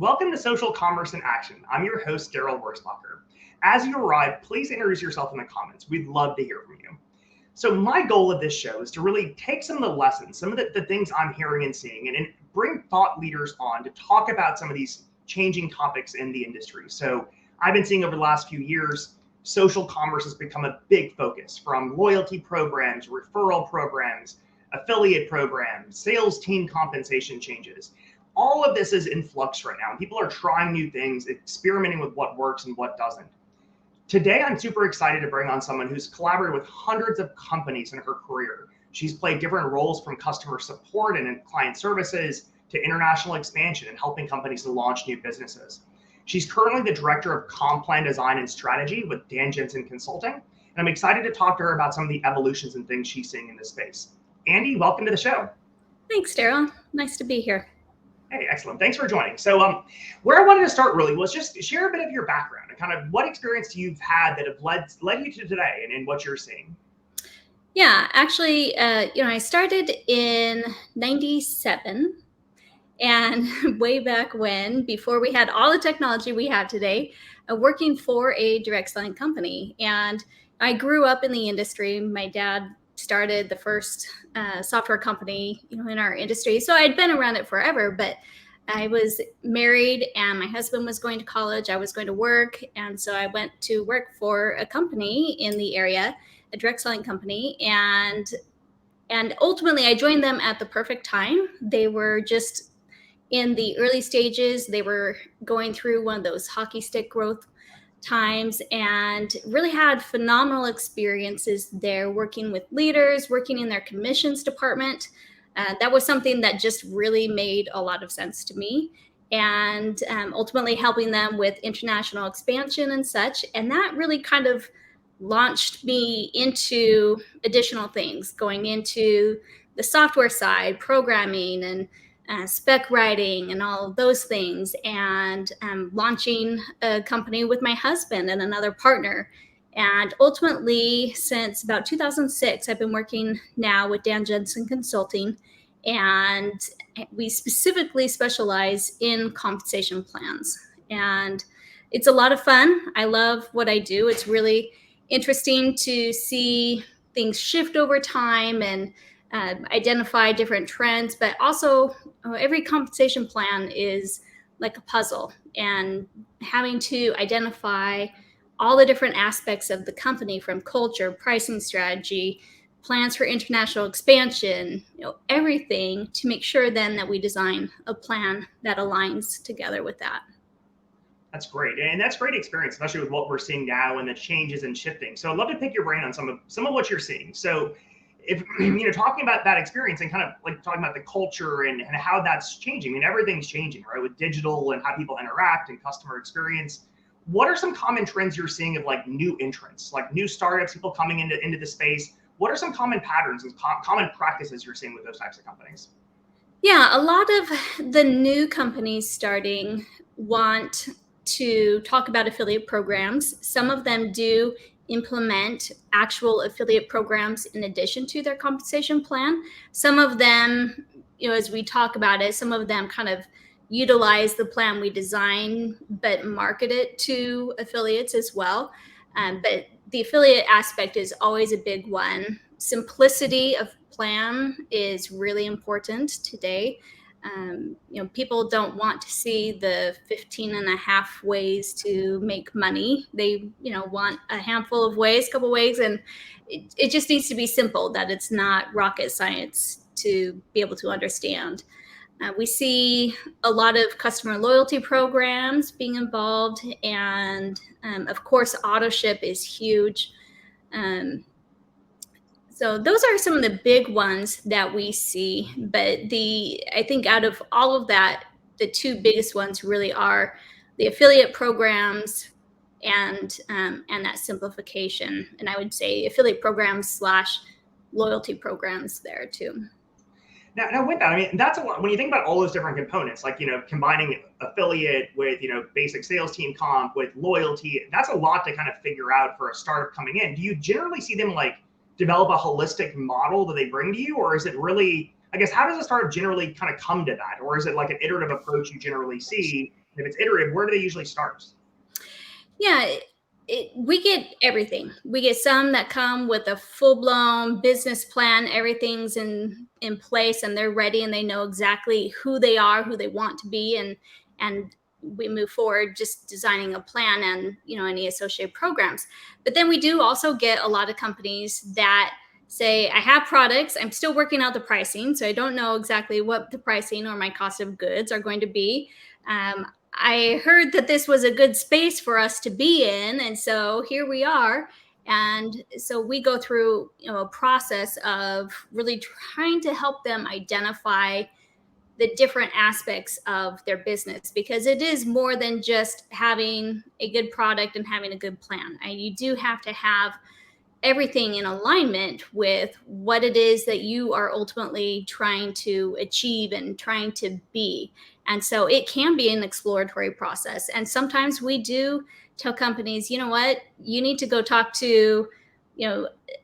Welcome to Social Commerce in Action. I'm your host, Daryl Wurzbacher. As you arrive, please introduce yourself in the comments. We'd love to hear from you. So my goal of this show is to really take some of the lessons, some of the things I'm hearing and seeing, and bring thought leaders on to talk about some of these changing topics in the industry. So I've been seeing over the last few years, social commerce has become a big focus, from loyalty programs, referral programs, affiliate programs, sales team compensation changes. All of this is in flux right now, and people are trying new things, experimenting with what works and what doesn't. Today, I'm super excited to bring on someone who's collaborated with hundreds of companies in her career. She's played different roles, from customer support and in client services to international expansion and helping companies to launch new businesses. She's currently the director of comp plan design and strategy with Dan Jensen Consulting, and I'm excited to talk to her about some of the evolutions and things she's seeing in this space. Andi, welcome to the show. Thanks, Daryl. Nice to be here. Hey, excellent. Thanks for joining. So where I wanted to start really was just share a bit of your background and kind of what experience you've had that have led you to today and what you're seeing. Yeah, actually, I started in 97, and way back when, before we had all the technology we have today, working for a direct selling company. And I grew up in the industry. My dad started the first software company, in our industry. So I'd been around it forever, but I was married and my husband was going to college. I was going to work. And so I went to work for a company in the area, a direct selling company. And ultimately I joined them at the perfect time. They were just in the early stages. They were going through one of those hockey stick growth times and really had phenomenal experiences there, working with leaders, working in their commissions department. That was something that just really made a lot of sense to me, and ultimately helping them with international expansion and such. And that really kind of launched me into additional things, going into the software side, programming and spec writing and all of those things, and launching a company with my husband and another partner. And ultimately, since about 2006, I've been working now with Dan Jensen Consulting, and we specifically specialize in compensation plans. And it's a lot of fun. I love what I do. It's really interesting to see things shift over time and identify different trends, but also every compensation plan is like a puzzle, and having to identify all the different aspects of the company, from culture, pricing strategy, plans for international expansion, everything, to make sure then that we design a plan that aligns together with that. That's great. And that's great experience, especially with what we're seeing now and the changes and shifting. So I'd love to pick your brain on some of what you're seeing. So if talking about that experience and kind of like talking about the culture and how that's changing. I mean, everything's changing, right? With digital and how people interact and customer experience. What are some common trends you're seeing of like new entrants, like new startups, people coming into the space? What are some common patterns and common practices you're seeing with those types of companies? Yeah, a lot of the new companies starting want to talk about affiliate programs. Some of them do implement actual affiliate programs in addition to their compensation plan. Some of them, as we talk about it, some of them kind of utilize the plan we design, but market it to affiliates as well. But the affiliate aspect is always a big one. Simplicity of plan is really important today. People don't want to see the 15 and a half ways to make money. They, want a handful of ways, couple ways, and it just needs to be simple, that it's not rocket science to be able to understand. We see a lot of customer loyalty programs being involved, and of course, auto ship is huge. So those are some of the big ones that we see. But I think out of all of that, the two biggest ones really are the affiliate programs and that simplification. And I would say affiliate programs / loyalty programs there too. Now with that, I mean, that's a lot. When you think about all those different components, like, combining affiliate with, basic sales team comp with loyalty, that's a lot to kind of figure out for a startup coming in. Do you generally see them like develop a holistic model that they bring to you? Or is it really, I guess, how does a startup generally kind of come to that? Or is it like an iterative approach you generally see? If it's iterative, where do they usually start? Yeah, we get everything. We get some that come with a full-blown business plan. Everything's in place, and they're ready, and they know exactly who they are, who they want to be, and we move forward just designing a plan and any associated programs. But then we do also get a lot of companies that say, I have products, I'm still working out the pricing, so I don't know exactly what the pricing or my cost of goods are going to be. I heard that this was a good space for us to be in, and so here we are. And so we go through a process of really trying to help them identify the different aspects of their business, because it is more than just having a good product and having a good plan. And you do have to have everything in alignment with what it is that you are ultimately trying to achieve and trying to be. And so it can be an exploratory process. And sometimes we do tell companies, you know what, you need to go talk to,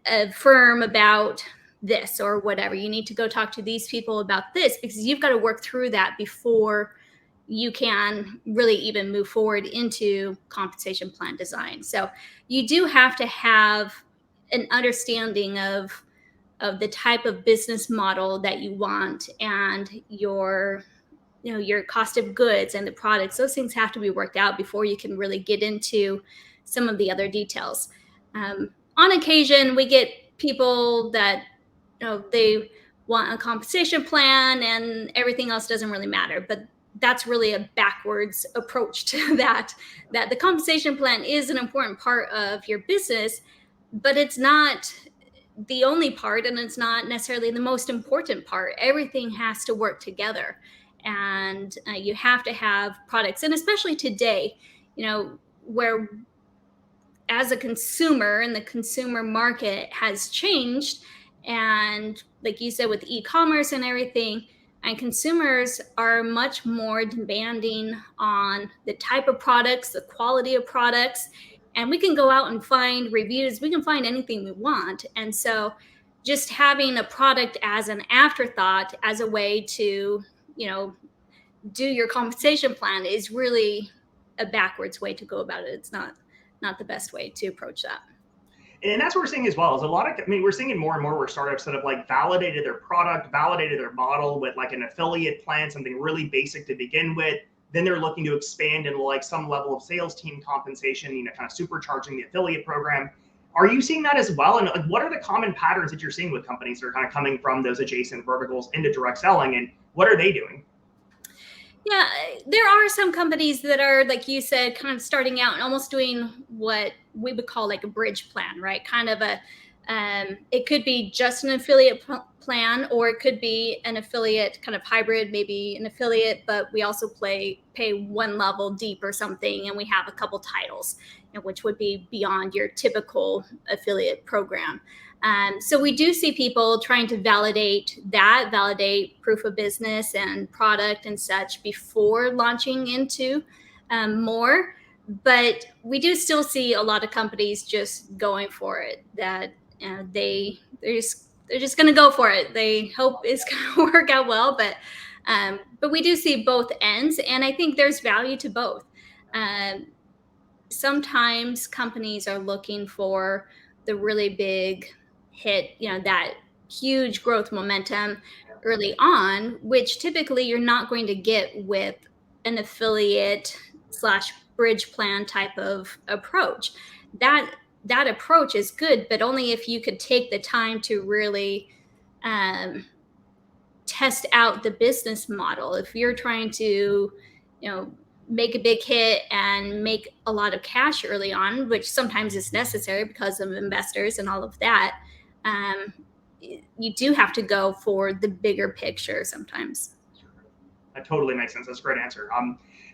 a firm about this or whatever. You need to go talk to these people about this, because you've got to work through that before you can really even move forward into compensation plan design. So you do have to have an understanding of the type of business model that you want, and your cost of goods and the products. Those things have to be worked out before you can really get into some of the other details. On occasion, we get people that they want a compensation plan and everything else doesn't really matter, but that's really a backwards approach to that the compensation plan is an important part of your business, but it's not the only part, and it's not necessarily the most important part. Everything has to work together, and you have to have products. And especially today, where as a consumer, and the consumer market has changed, and like you said, with e-commerce and everything, and consumers are much more demanding on the type of products, the quality of products. And we can go out and find reviews, we can find anything we want. And so just having a product as an afterthought, as a way to do your compensation plan, is really a backwards way to go about it. It's not the best way to approach that. And that's what we're seeing as well. Is a lot of, we're seeing it more and more where startups that have like validated their product, validated their model with like an affiliate plan, something really basic to begin with. Then they're looking to expand into like some level of sales team compensation, kind of supercharging the affiliate program. Are you seeing that as well? And like, what are the common patterns that you're seeing with companies that are kind of coming from those adjacent verticals into direct selling, and what are they doing? Yeah, there are some companies that are, like you said, kind of starting out and almost doing what we would call like a bridge plan, right? Kind of it could be just an affiliate plan, or it could be an affiliate kind of hybrid, maybe an affiliate, but we also pay one level deep or something, and we have a couple titles, which would be beyond your typical affiliate program. So we do see people trying to validate proof of business and product and such before launching into more. But we do still see a lot of companies just going for it, that they're just going to go for it. They hope it's going to work out well, but we do see both ends, and I think there's value to both. Sometimes companies are looking for the really big hit, that huge growth momentum early on, which typically you're not going to get with an affiliate slash bridge plan type of approach. That approach is good, but only if you could take the time to really test out the business model. If you're trying to, make a big hit and make a lot of cash early on, which sometimes is necessary because of investors and all of that, you do have to go for the bigger picture sometimes. That totally makes sense. That's a great answer.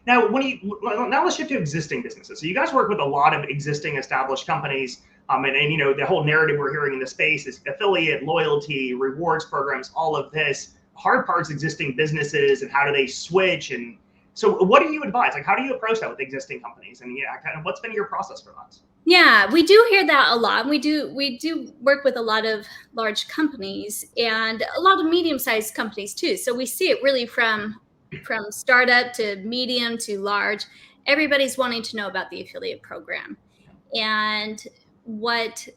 Now let's shift to existing businesses. So you guys work with a lot of existing established companies, and the whole narrative we're hearing in the space is affiliate, loyalty, rewards programs, all of this. Hard part's existing businesses and how do they switch. And so what do you advise? Like, how do you approach that with existing companies? And kind of what's been your process for that? Yeah, we do hear that a lot. We do work with a lot of large companies and a lot of medium-sized companies too. So we see it really from from startup to medium to large, everybody's wanting to know about the affiliate program. And what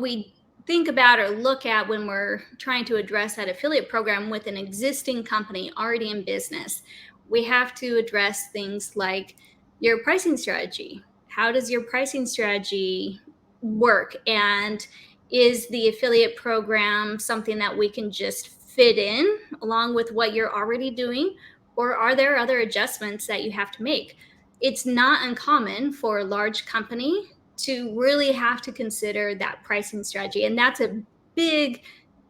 we think about or look at when we're trying to address that affiliate program with an existing company already in business, we have to address things like your pricing strategy. How does your pricing strategy work? And is the affiliate program something that we can just fit in along with what you're already doing? Or are there other adjustments that you have to make? It's not uncommon for a large company to really have to consider that pricing strategy. And that's a big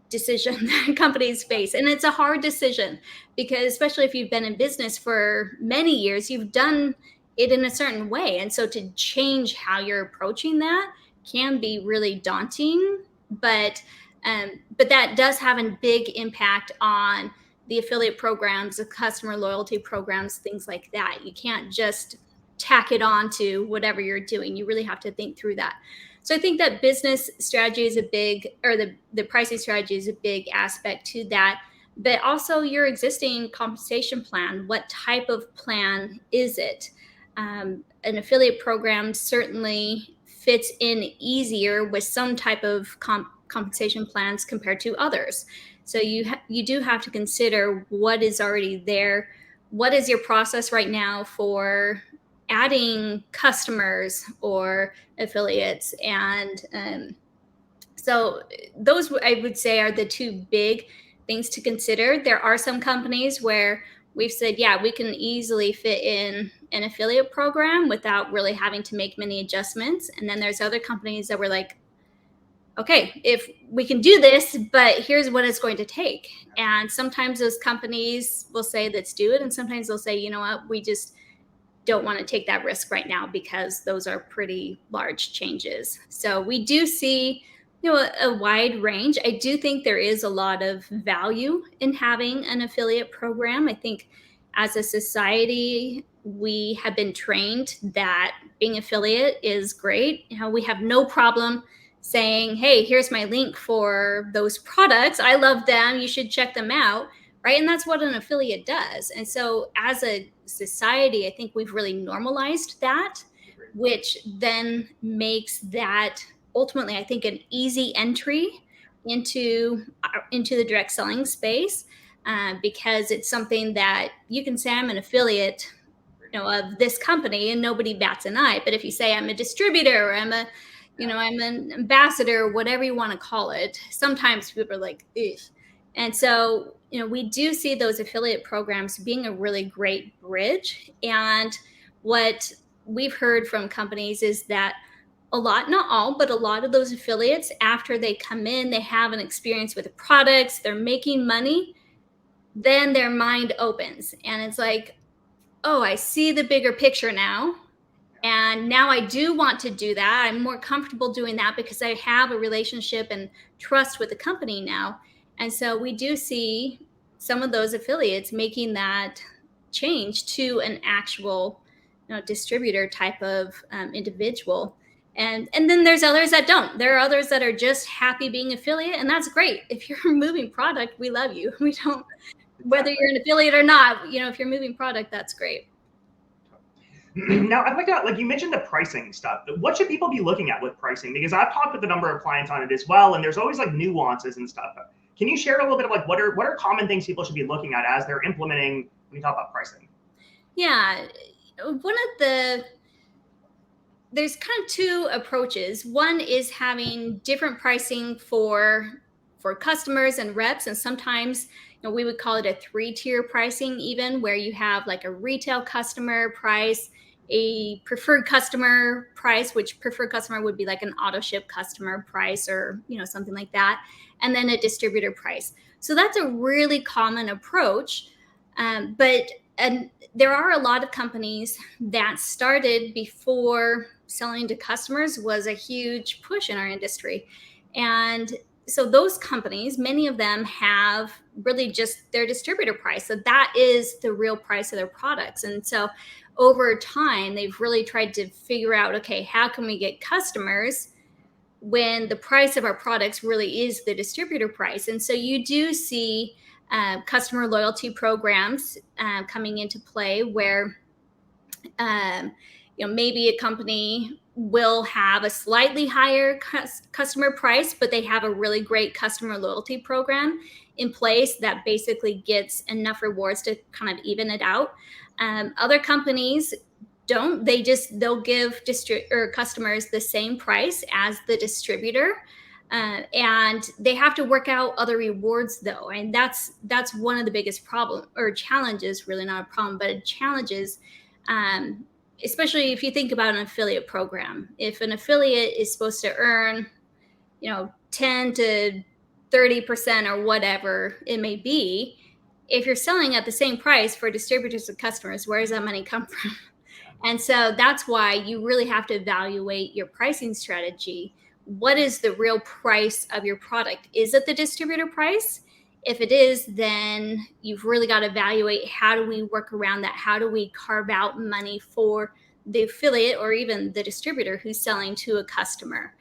decision that companies face. And it's a hard decision because, especially if you've been in business for many years, you've done it in a certain way. And so to change how you're approaching that can be really daunting. But that does have a big impact on the affiliate programs, the customer loyalty programs, things like that. You can't just tack it on to whatever you're doing. You really have to think through that. So I think that business strategy is a big, or the pricing strategy is a big aspect to that. But also your existing compensation plan. What type of plan is it? An affiliate program certainly fits in easier with some type of compensation plans compared to others. So you do have to consider what is already there. What is your process right now for adding customers or affiliates? And so those, I would say, are the two big things to consider. There are some companies where we've said, yeah, we can easily fit in an affiliate program without really having to make many adjustments. And then there's other companies that were like, okay, if we can do this, but here's what it's going to take. And sometimes those companies will say, let's do it. And sometimes they'll say, you know what, we just don't want to take that risk right now because those are pretty large changes. So we do see, a wide range. I do think there is a lot of value in having an affiliate program. I think as a society, we have been trained that being affiliate is great. We have no problem saying, hey, here's my link for those products. I love them. You should check them out. Right. And that's what an affiliate does. And so as a society, I think we've really normalized that, which then makes that ultimately, I think, an easy entry into the direct selling space, because it's something that you can say, I'm an affiliate of this company and nobody bats an eye. But if you say I'm a distributor, or I'm an ambassador, whatever you want to call it, sometimes people are like, ugh. And so, we do see those affiliate programs being a really great bridge. And what we've heard from companies is that a lot, not all, but a lot of those affiliates, after they come in, they have an experience with the products, they're making money, then their mind opens. And it's like, oh, I see the bigger picture now. And now I do want to do that. I'm more comfortable doing that because I have a relationship and trust with the company now. And so we do see some of those affiliates making that change to an actual distributor type of individual. And then there's others that don't. There are others that are just happy being affiliate, and that's great. If you're moving product, we love you. We don't, whether you're an affiliate or not, if you're moving product, that's great. Now, I'd like to, like you mentioned the pricing stuff. What should people be looking at with pricing? Because I've talked with a number of clients on it as well, and there's always like nuances and stuff. Can you share a little bit of like what are common things people should be looking at as they're implementing when you talk about pricing? Yeah, there's kind of two approaches. One is having different pricing for customers and reps, and sometimes we would call it a 3-tier pricing, even, where you have like a retail customer price, a preferred customer price, which preferred customer would be like an auto ship customer price, or something like that, and then a distributor price. So that's a really common approach, but there are a lot of companies that started before selling to customers was a huge push in our industry. And so those companies, many of them have really just their distributor price. So that is the real price of their products. And so over time, they've really tried to figure out, okay, how can we get customers when the price of our products really is the distributor price? And so you do see customer loyalty programs coming into play where maybe a company will have a slightly higher customer price, but they have a really great customer loyalty program in place that basically gets enough rewards to kind of even it out. Other companies don't. They'll give customers the same price as the distributor. And they have to work out other rewards though, and that's one of the biggest problem or challenges. Really not a problem, but challenges. Especially if you think about an affiliate program. If an affiliate is supposed to earn, 10 to 30% or whatever it may be, if you're selling at the same price for distributors and customers, where does that money come from? And so that's why you really have to evaluate your pricing strategy. What is the real price of your product? Is it the distributor price? If it is, then you've really got to evaluate, how do we work around that? How do we carve out money for the affiliate or even the distributor who's selling to a customer?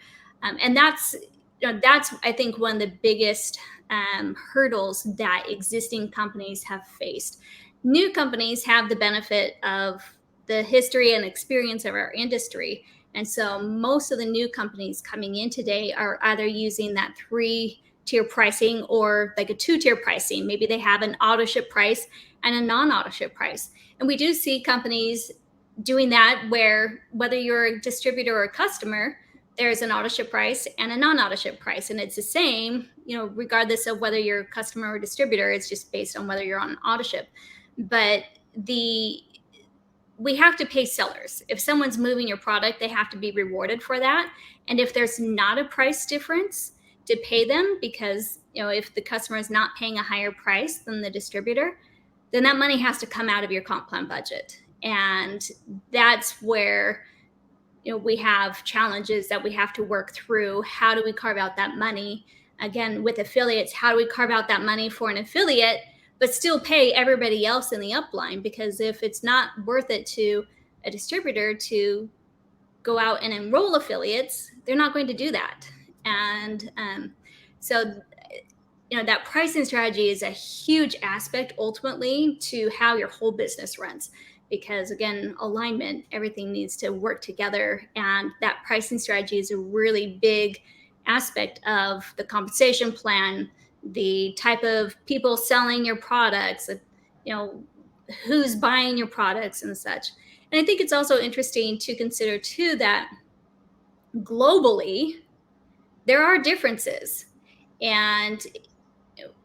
And that's I think one of the biggest hurdles that existing companies have faced. New companies have the benefit of the history and experience of our industry. And so most of the new companies coming in today are either using that 3-tier pricing or like a 2-tier pricing. Maybe they have an auto ship price and a non-auto ship price. And we do see companies doing that where whether you're a distributor or a customer, there's an auto ship price and a non-auto ship price. And it's the same, regardless of whether you're a customer or distributor. It's just based on whether you're on auto ship. But we have to pay sellers. If someone's moving your product, they have to be rewarded for that. And if there's not a price difference, to pay them, because if the customer is not paying a higher price than the distributor, then that money has to come out of your comp plan budget. And that's where we have challenges that we have to work through. How do we carve out that money? Again, with affiliates, how do we carve out that money for an affiliate but still pay everybody else in the upline? Because if it's not worth it to a distributor to go out and enroll affiliates, they're not going to do that. And so that pricing strategy is a huge aspect ultimately to how your whole business runs. Because again, alignment, everything needs to work together. And that pricing strategy is a really big aspect of the compensation plan, the type of people selling your products, who's buying your products and such. And I think it's also interesting to consider too that globally, there are differences. And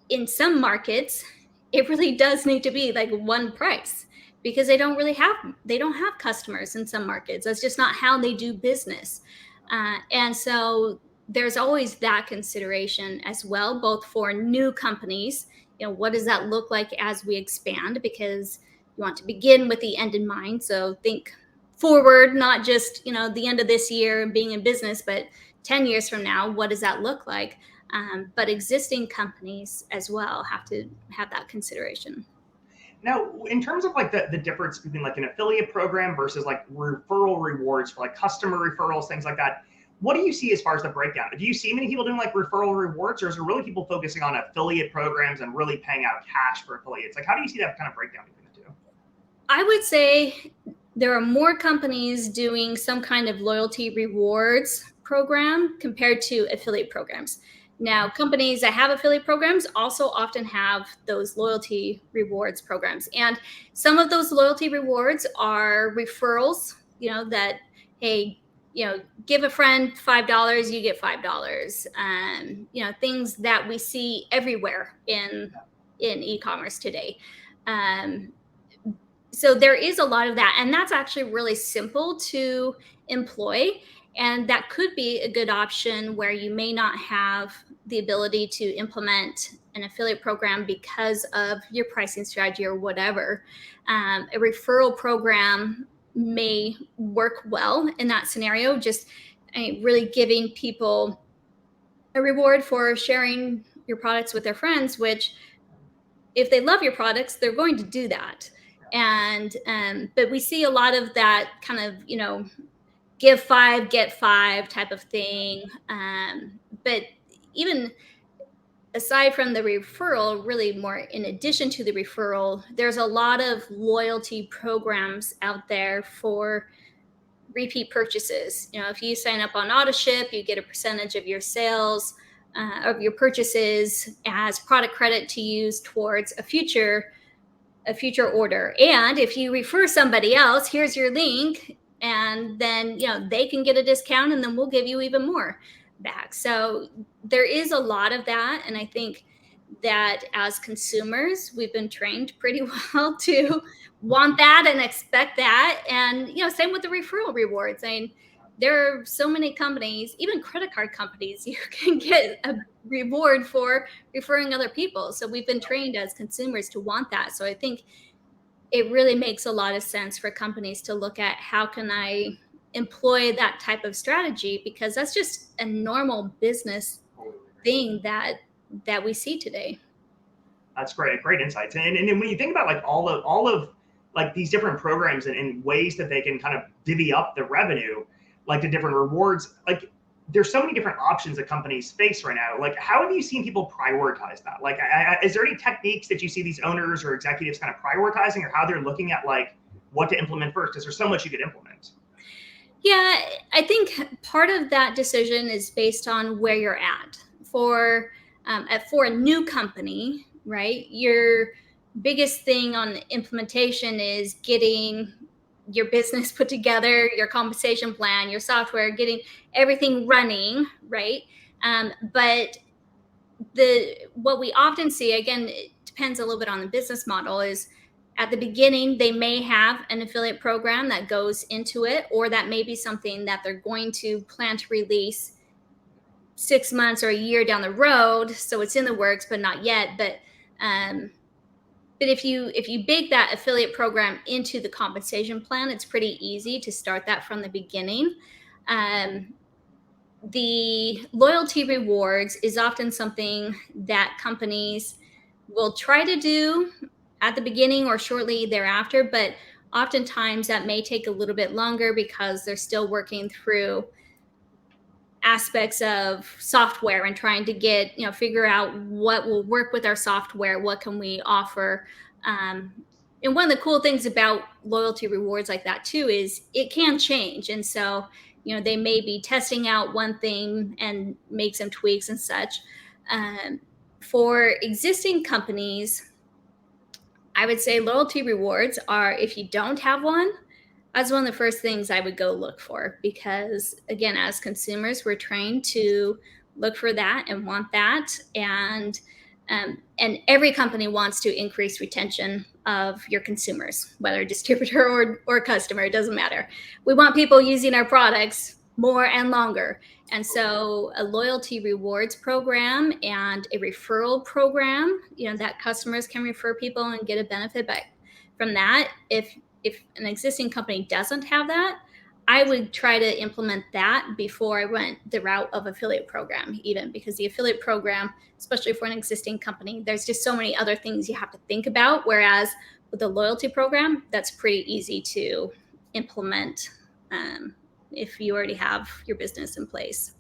in some markets, it really does need to be like one price, because they don't have customers in some markets. That's just not how they do business. And so there's always that consideration as well, both for new companies. What does that look like as we expand? Because you want to begin with the end in mind. So think forward, not just, the end of this year and being in business, but 10 years from now, what does that look like? But existing companies as well have to have that consideration. Now, in terms of like the difference between like an affiliate program versus like referral rewards for like customer referrals, things like that, what do you see as far as the breakdown? Do you see many people doing like referral rewards, or is there really people focusing on affiliate programs and really paying out cash for affiliates? Like, how do you see that kind of breakdown between the two? I would say there are more companies doing some kind of loyalty rewards program compared to affiliate programs. Now, companies that have affiliate programs also often have those loyalty rewards programs. And some of those loyalty rewards are referrals, that, hey, give a friend $5, you get $5. Things that we see everywhere in e-commerce today. So there is a lot of that. And that's actually really simple to employ. And that could be a good option where you may not have the ability to implement an affiliate program because of your pricing strategy or whatever. A referral program may work well in that scenario, just really giving people a reward for sharing your products with their friends, which if they love your products, they're going to do that. And but we see a lot of that kind of, give 5, get 5 type of thing. But even aside from the referral, really more in addition to the referral, there's a lot of loyalty programs out there for repeat purchases. If you sign up on AutoShip, you get a percentage of your sales, of your purchases as product credit to use towards a future order. And if you refer somebody else, here's your link, and then they can get a discount, and then we'll give you even more back. So there is a lot of that, and I think that as consumers, we've been trained pretty well to want that and expect that. And same with the referral rewards. I mean, there are so many companies, even credit card companies, you can get a reward for referring other people. So we've been trained as consumers to want that. So I think it really makes a lot of sense for companies to look at how can I employ that type of strategy, because that's just a normal business thing that we see today. That's great insights. And when you think about like all of like these different programs and ways that they can kind of divvy up the revenue, like the different rewards, like there's so many different options that companies face right now. Like, how have you seen people prioritize that? Like, is there any techniques that you see these owners or executives kind of prioritizing, or how they're looking at like what to implement first? Because there's so much you could implement. Yeah, I think part of that decision is based on where you're at. For a new company, right? Your biggest thing on implementation is getting your business put together, your compensation plan, your software, getting everything running, right? But what we often see, again, it depends a little bit on the business model, is at the beginning they may have an affiliate program that goes into it, or that may be something that they're going to plan to release 6 months or a year down the road, so it's in the works but not yet. But if you bake that affiliate program into the compensation plan, it's pretty easy to start that from the beginning. The loyalty rewards is often something that companies will try to do at the beginning or shortly thereafter, but oftentimes that may take a little bit longer because they're still working through aspects of software and trying to figure out what will work with our software, what can we offer. And one of the cool things about loyalty rewards like that too is it can change. And so, they may be testing out one thing and make some tweaks and such. For existing companies, I would say loyalty rewards are, if you don't have one, that's one of the first things I would go look for, because again, as consumers, we're trained to look for that and want that. And every company wants to increase retention of your consumers, whether distributor or customer, it doesn't matter. We want people using our products more and longer. And so a loyalty rewards program and a referral program, that customers can refer people and get a benefit back from that. If an existing company doesn't have that, I would try to implement that before I went the route of affiliate program, even because the affiliate program, especially for an existing company, there's just so many other things you have to think about. Whereas with the loyalty program, that's pretty easy to implement if you already have your business in place.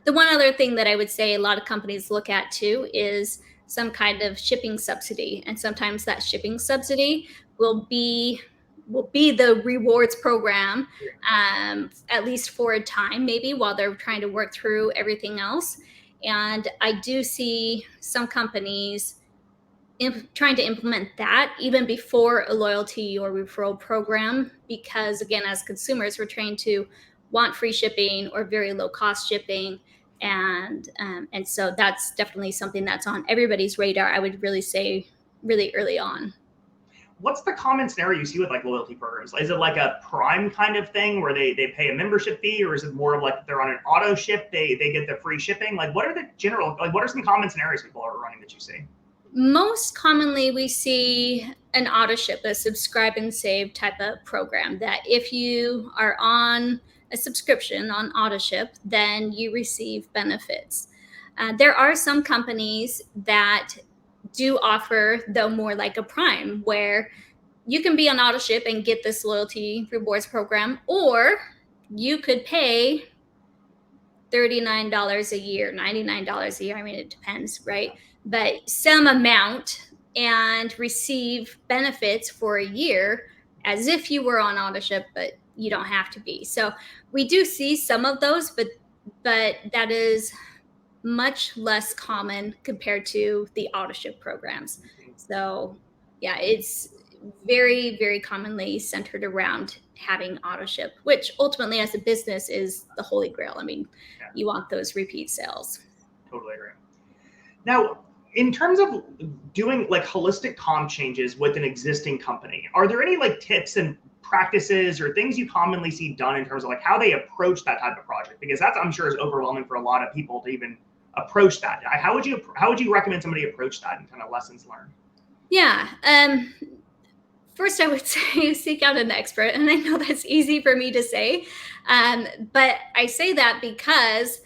The one other thing that I would say a lot of companies look at too is some kind of shipping subsidy. And sometimes that shipping subsidy will be the rewards program, at least for a time, maybe while they're trying to work through everything else. And I do see some companies trying to implement that even before a loyalty or referral program, because again, as consumers, we're trained to want free shipping or very low cost shipping. And so that's definitely something that's on everybody's radar, I would really say, really early on. What's the common scenario you see with like loyalty programs? Is it like a Prime kind of thing where they pay a membership fee, or is it more of like they're on an auto ship, they get the free shipping? Like what are some common scenarios people are running that you see? Most commonly we see an auto ship, a subscribe and save type of program, that if you are on a subscription on auto ship, then you receive benefits. There are some companies that do offer, though, more like a Prime, where you can be on auto ship and get this loyalty rewards program, or you could pay $39 a year, $99 a year. I mean, it depends, right? But some amount and receive benefits for a year as if you were on auto ship, but you don't have to be. So we do see some of those, but that is much less common compared to the auto ship programs. So yeah, it's very, very commonly centered around having auto ship, which ultimately as a business is the holy grail. I mean, you want those repeat sales. Totally agree. Now, in terms of doing like holistic comp changes with an existing company, are there any like tips and practices or things you commonly see done in terms of like how they approach that type of project? Because that's, I'm sure, is overwhelming for a lot of people to even approach that. How would you recommend somebody approach that and kind of lessons learned? Yeah. First, I would say seek out an expert. And I know that's easy for me to say, but I say that because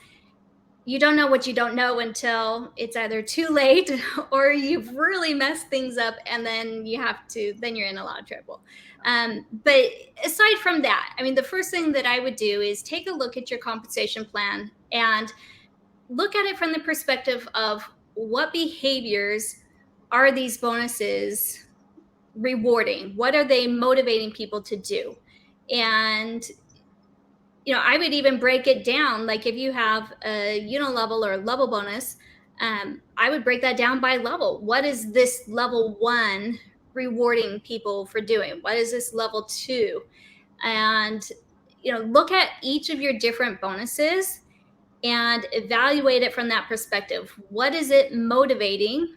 you don't know what you don't know until it's either too late or you've really messed things up, and then you're in a lot of trouble. But aside from that, I mean, the first thing that I would do is take a look at your compensation plan and look at it from the perspective of what behaviors are these bonuses rewarding? What are they motivating people to do? And I would even break it down. Like if you have a level or level bonus, I would break that down by level. What is this level 1 rewarding people for doing? What is this level 2? And look at each of your different bonuses and evaluate it from that perspective. What is it motivating?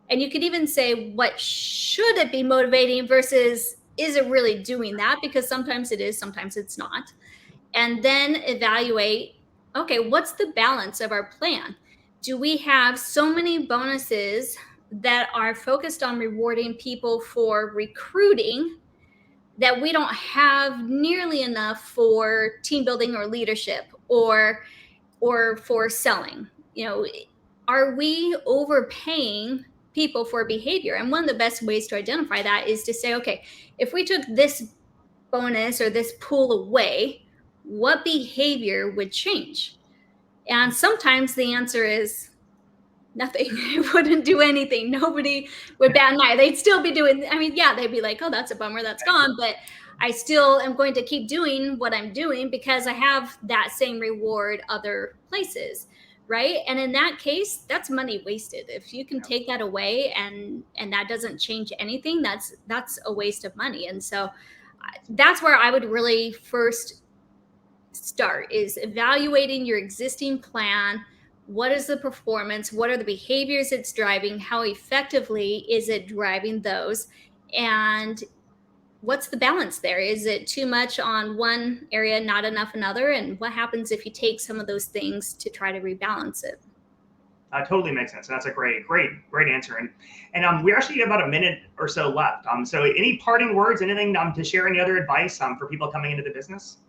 And you could even say, what should it be motivating versus is it really doing that? Because sometimes it is, sometimes it's not. And then evaluate, okay, what's the balance of our plan? Do we have so many bonuses that are focused on rewarding people for recruiting that we don't have nearly enough for team building or leadership or for selling? Are we overpaying people for behavior? And one of the best ways to identify that is to say, okay, if we took this bonus or this pool away, what behavior would change? And sometimes the answer is nothing. It wouldn't do anything. Nobody would bat an eye. They'd still be doing, they'd be like, oh, that's a bummer, that's gone. But I still am going to keep doing what I'm doing because I have that same reward other places, right? And in that case, that's money wasted. If you can take that away and that doesn't change anything, that's a waste of money. And so that's where I would really first start, is evaluating your existing plan. What is the performance? What are the behaviors it's driving? How effectively is it driving those? And what's the balance there? Is it too much on one area, not enough another? And what happens if you take some of those things to try to rebalance it? Totally makes sense. That's a great answer. And we actually have about a minute or so left. So any parting words, anything to share, any other advice for people coming into the business?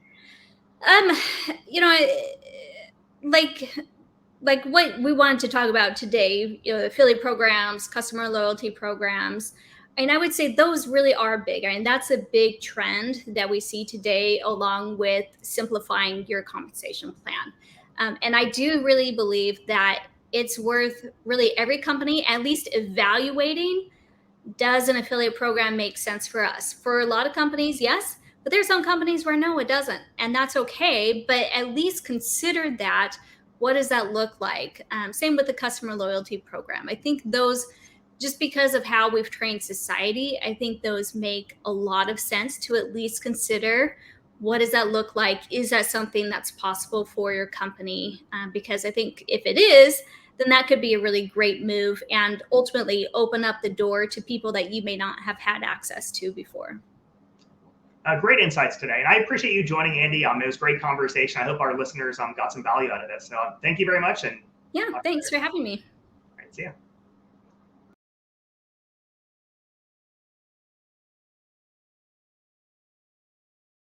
Like what we wanted to talk about today, affiliate programs, customer loyalty programs. And I would say those really are big. I mean, that's a big trend that we see today, along with simplifying your compensation plan. And I do really believe that it's worth really every company at least evaluating, does an affiliate program make sense for us? For a lot of companies, yes. But there's some companies where no, it doesn't. And that's okay. But at least consider that. What does that look like? Same with the customer loyalty program. I think those, just because of how we've trained society, I think those make a lot of sense to at least consider. What does that look like? Is that something that's possible for your company? Because I think if it is, then that could be a really great move and ultimately open up the door to people that you may not have had access to before. Great insights today. And I appreciate you joining, Andi. It was a great conversation. I hope our listeners got some value out of this. So thank you very much. And yeah, thanks for having me. All right, see ya.